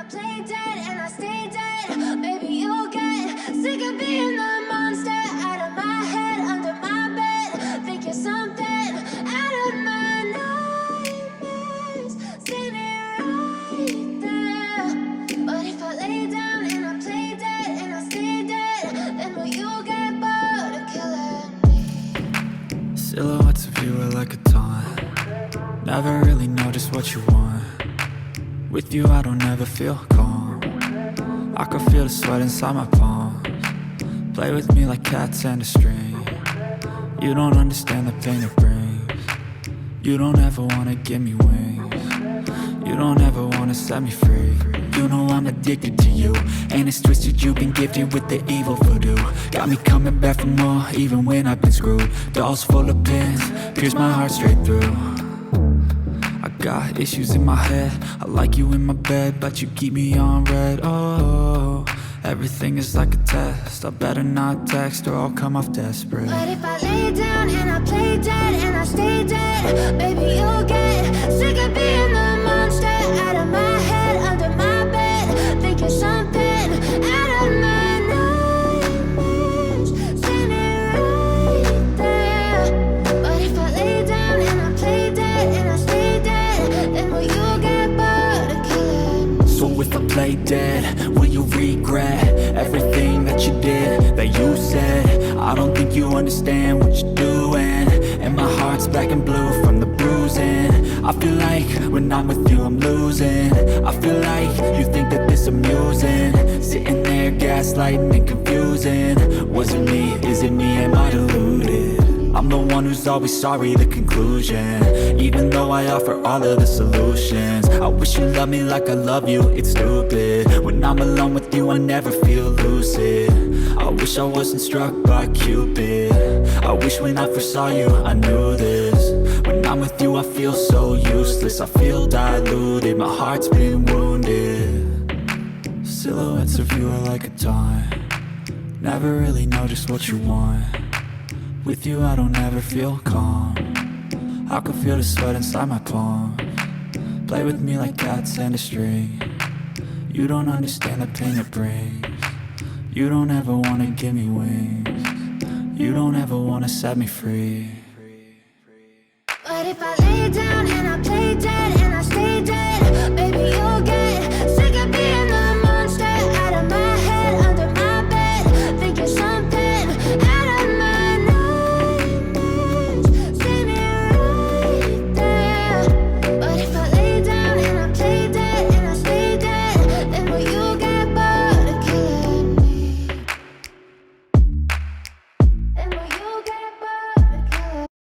play dead and I stay dead. Baby, you'll get sick of being the monster out of my head, under my bed. Think you're something out of my nightmares, standing right there. But if I lay down and I play dead and I stay dead, then will you get bored of killing me? Silhouettes of you are like a taunt. Never really know just what you want. With you I don't ever feel calm. I can feel the sweat inside my palms. Play with me like cats and a string. You don't understand the pain it brings. You don't ever wanna give me wings. You don't ever wanna set me free. You know I'm addicted to you, and it's twisted, you've been gifted with the evil voodoo. Got me coming back for more, even when I've been screwed. Dolls full of pins, pierce my heart straight through. I got issues in my head, I like you in my bed, but you keep me on red. Oh, everything is like a test, I better not text or I'll come off desperate. But if I lay down and I play dead and I stay dead, baby, you'll get sick of being the monster out of my head, under my bed. Think you're something out of my nightmares, standing right there. But if I lay down and I play dead and I stay dead, then will you get bored of killing me? So if I play dead, will you regret everything that you did, that you said? I don't think you understand what you're doing, and my heart's black and blue from the bruising. I feel like when I'm with you I'm losing. I feel like you think that this amusing, sitting there gaslighting and confusing. Was it me? Is it me? Am I deluded? I'm the one who's always sorry, the conclusion, even though I offer all of the solutions. I wish you loved me like I love you, it's stupid. When I'm alone with you I never feel lucid. I wish I wasn't struck by Cupid. I wish when I first saw you I knew this. When I'm with you I feel so useless, I feel diluted, my heart's been wounded. Silhouettes of you are like a taunt. Never really know just what you want. With you I don't ever feel calm. I can feel the sweat inside my palms. Play with me like cats and a string. You don't understand the pain it brings. You don't ever wanna give me wings. You don't ever wanna set me free. But if I lay down and I play dead and I stay dead, baby, you'll get